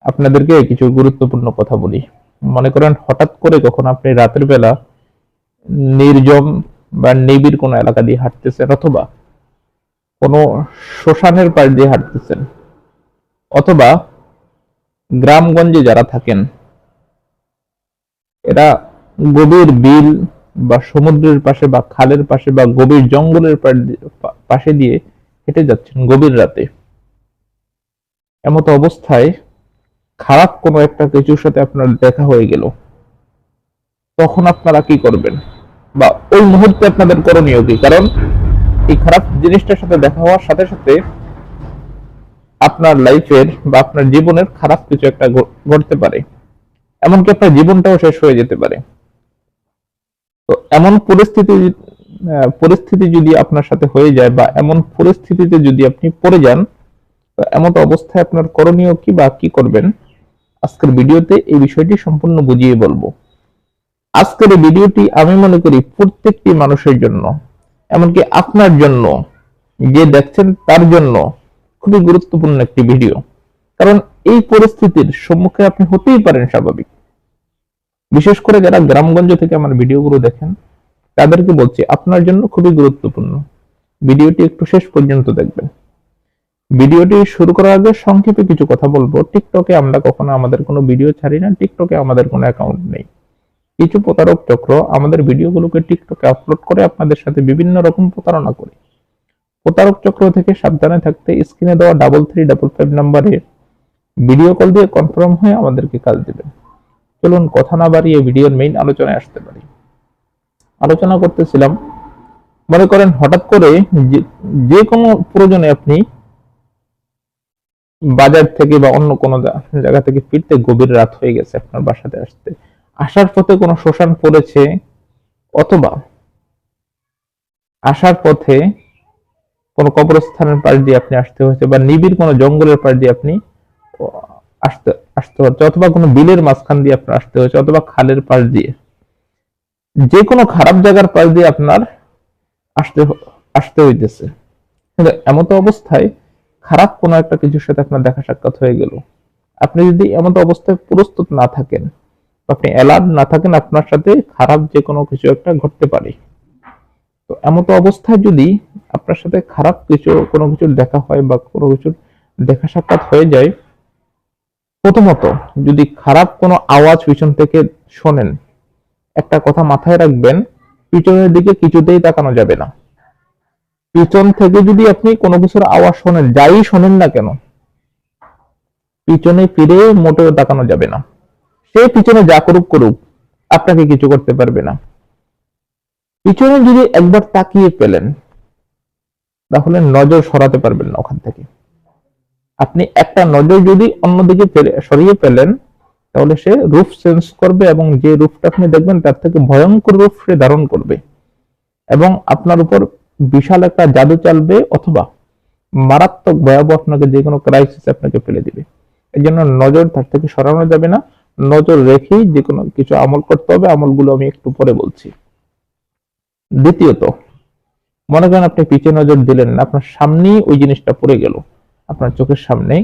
আপনাদেরকে কিছু গুরুত্বপূর্ণ কথা বলি। মনে করেন হঠাৎ করে কখন আপনি রাতের বেলা নির্জন বা নিবিড় কোনো এলাকা দিয়ে হাঁটতেছেন, অথবা কোনো শ্মশানের পাশ দিয়ে হাঁটতেছেন, অথবা গ্রামগঞ্জে যারা থাকেন এরা গভীর বিল বা সমুদ্রের পাশে বা খালের পাশে বা গভীর জঙ্গলের পাশে দিয়ে হেঁটে যাচ্ছেন গভীর রাতে। এমতো অবস্থায় খারাপ কোনো একটা কিছুর সাথে আপনার দেখা হয়ে গেল, তখন আপনারা কি করবেন বা ওই মুহূর্তে আপনাদের করণীয় কি? কারণ এই খারাপ জিনিসটার সাথে দেখা হওয়ার সাথে সাথে আপনার লাইফের বা আপনার জীবনের খারাপ কিছু একটা ঘটতে পারে, এমনকি আপনার জীবনটাও শেষ হয়ে যেতে পারে। তো এমন পরিস্থিতি যদি আপনার সাথে হয়ে যায় বা এমন পরিস্থিতিতে যদি আপনি পড়ে যান, তো এমন অবস্থায় আপনার করণীয় কি বা কি করবেন, আজকের ভিডিওতে এই বিষয়টি সম্পূর্ণ বুঝিয়ে বলবো। আজকের এই ভিডিওটি আমি মনে করি প্রত্যেকটি মানুষের জন্য, এমনকি আপনার জন্য, যে দেখছেন তার জন্য খুবই গুরুত্বপূর্ণ একটি ভিডিও। কারণ এই পরিস্থিতির সম্মুখে আপনি হতেই পারেন স্বাভাবিক। বিশেষ করে যারা গ্রামগঞ্জ থেকে আমার ভিডিওগুলো দেখেন তাদেরকে বলছি আপনার জন্য খুবই গুরুত্বপূর্ণ। ভিডিওটি একটু শেষ পর্যন্ত দেখবেন। ভিডিওটি শুরু করার আগে সংক্ষেপে কিছু কথা বলবো। টিকটকে আমরা কখনো আমাদের কোনো ভিডিও ছাড়ি না, টিকটকে আমাদের কোনো অ্যাকাউন্ট নেই। কিছু প্রতারক চক্র আমাদের ভিডিওগুলোকে টিকটকে আপলোড করে আপনাদের সাথে বিভিন্ন রকম প্রতারণা করে। প্রতারক চক্র থেকে সাবধানে থাকতে স্ক্রিনে দেওয়া 3355 নাম্বারে ভিডিও কল দিয়ে কনফার্ম হয়ে আমাদেরকে কাজ দিবেন। চলুন কথা না বাড়িয়ে ভিডিওর মেইন আলোচনায় আসতে পারি। আলোচনা করতেছিলাম, মনে করেন হঠাৎ করে যে কোনো প্রয়োজনে আপনি বাজার থেকে বা অন্য কোনো জায়গা থেকে ফিরতে গভীর রাত হয়ে গেছে, আপনার বাসাতে আসার পথে কোনো শ্মশান পড়েছে, অথবা আসার পথে কোনো কবরস্থানের পাশ দিয়ে আপনি আসতে হয়েছে, বা নিবিড় কোনো জঙ্গলের পাশ দিয়ে আপনি আসতে আসতে হচ্ছে, অথবা কোনো বিলের মাঝখান দিয়ে আপনার আসতে হয়েছে, অথবা খালের পাশ দিয়ে, যে কোনো খারাপ জায়গার পাশ দিয়ে আপনার আসতে আসতে হইতেছে। কিন্তু এমতো অবস্থায় খারাপ কোনো একটা কিছুর সাথে আপনার দেখা সাক্ষাৎ হয়ে গেল, আপনি যদি এমতো অবস্থায় প্রস্তুত না থাকেন, আপনি অ্যালার্ট না থাকেন, আপনার সাথে খারাপ যে কোনো কিছু একটা ঘটতে পারে। তো এমতো অবস্থায় যদি আপনার সাথে খারাপ কোনো কিছুর দেখা হয় বা কোনো কিছুর দেখা সাক্ষাৎ হয়ে যায়, প্রথমত যদি খারাপ কোনো আওয়াজ পিছন থেকে শোনেন, একটা কথা মাথায় রাখবেন, পিছনের দিকে কিছুতেই তাকানো যাবে না। পিছন থেকে যদি আপনি কোনো কিছুর আওয়াজ শোনেন, যাই শোনেন না কেন, পিছনে ফিরে মোটেও তাকানো যাবে না। সে পিছনে যা করুক করুক, আপনাকে কিছু করতে পারবে না। পিছনে যদি একবার তাকিয়ে পেলেন, তাহলে নজর সরাতে পারবেন না ওখান থেকে। আপনি একটা নজর যদি অন্যদিকে সরিয়ে পেলেন, তাহলে সে রূপ চেঞ্জ করবে, এবং যে রূপটা আপনি দেখবেন তার থেকে ভয়ঙ্কর রূপ সে ধারণ করবে, এবং আপনার উপর বিশাল একটা জাদু চালবে, অথবা মারাত্মক ভয়াবহ আপনাকে যে কোনো ক্রাইসিস আপনাকে ফেলে দিবে। এই জন্য নজর তার থেকে সরানো যাবে না, নজর রেখেই যে কোনো কিছু আমল করতে হবে। আমলগুলো আমি একটু পরে বলছি। দ্বিতীয়ত, মনে করেন আপনি পিছিয়ে নজর দিলেন না, আপনার সামনেই ওই জিনিসটা পড়ে গেল, আপনার চোখের সামনে,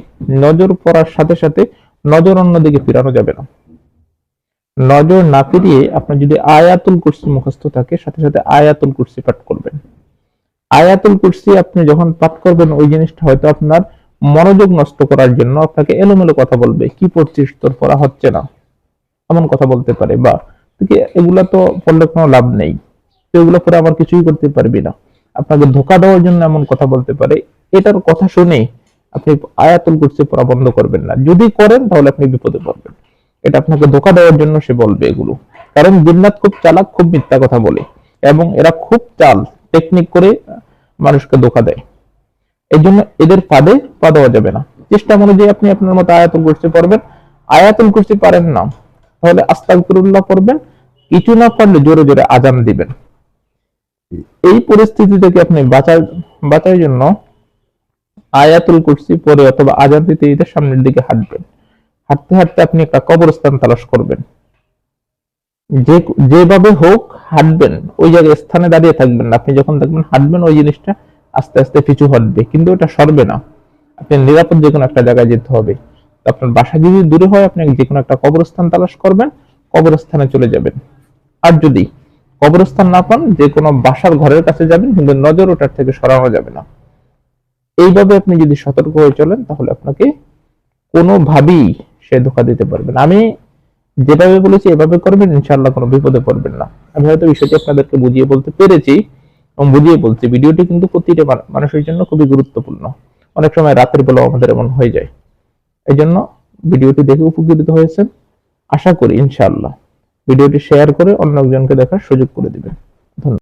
নজর পড়ার সাথে সাথে নজর অন্যদিকে ফিরানো যাবে না। নজর না ফিরিয়ে আপনার যদি আয়াতুল কুরসি মুখস্থ থাকে, সাথে সাথে আয়াতুল কুরসি পাঠ করবেন। আয়াতুল কুরসি আপনি যখন পাঠ করবেন, ওই জিনিসটা হয়তো আপনার মনোযোগ নষ্ট করার জন্য আপনাকে এলোমেলো কথা বলবে, কি পড়ছিস, তোর পড়া হচ্ছে না, এমন কথা বলতে পারে, বা এগুলা তো পড়লে কোনো লাভ নেই, তো এগুলো পরে আবার কিছুই করতে পারবি না, আপনাকে ধোকা দেওয়ার জন্য এমন কথা বলতে পারে। এটার কথা শুনে আপনি আয়াতুল কুরসি পড়া বন্ধ করবেন না। যদি করেন তাহলে আপনি বিপদে পড়বেন। এটা আপনাকে ধোকা দেওয়ার জন্য সে বলবে এগুলো। কারণ জিন্নাত খুব চালাক, খুব মিথ্যা কথা বলে, এবং এরা খুব চাল টেকনিক করে মানুষকে ধোকা দেয়। এই জন্য এদের ফাঁদে পা দেওয়া যাবে না। চেষ্টা অনুযায়ী আপনি আপনার মতো আয়াতুল কুরসি পড়বেন। আয়াতুল কুরসি পারেন না, তাহলে আস্তাগফিরুল্লাহ পড়বেন। কিছু না পারলে জোরে জোরে আজান দিবেন। এই পরিস্থিতি থেকে আপনি বাঁচার জন্য আয়াতুল কুরসি পড়ে অথবা আজান দিতে দিতে সামনের দিকে হাঁটবেন। হাঁটতে হাঁটতে আপনি একটা কবরস্থান তালাশ করবেন। যেভাবে হোক হাঁটবেন, ওই জায়গায় স্থানে দাঁড়িয়ে থাকবেন না। আপনি যখন দেখবেন হাঁটবেন, ওই জিনিসটা আস্তে আস্তে পিছু হটবে, কিন্তু ওটা সরবে না। আপনি নিরাপদ যে কোনো একটা জায়গায় যেতে হবে। আপনার বাসা যদি দূরে হয় আপনি যে কোনো একটা কবরস্থান তালাশ করবেন, কবরস্থানে চলে যাবেন। আর যদি কবরস্থান না পান, যে কোনো বাসার ঘরের কাছে যাবেন, কিন্তু নজর ওটার থেকে সরানো যাবে না। এইভাবে আপনি যদি সতর্ক হয়ে চলেন তাহলে আপনাকে কোনোভাবেই সে ধোঁকা দিতে পারবে না। আমি যেভাবে বলেছি এভাবে করবেন, ইনশাআল্লাহ কোনো বিপদে পড়বেন না। আমি হয়তো বিষয়টি আপনাদেরকে বুঝিয়ে বলতে পেরেছি এবং বুঝিয়ে বলছি। ভিডিওটি কিন্তু প্রতিটা মানুষের জন্য খুবই গুরুত্বপূর্ণ। অনেক সময় রাতের বেলা আমাদের এমন হয়ে যায়। এই জন্য ভিডিওটি দেখে উপকৃত হয়েছেন আশা করি। ইনশাআল্লাহ ভিডিওটি শেয়ার করে অন্য একজনকে দেখার সুযোগ করে দিবেন।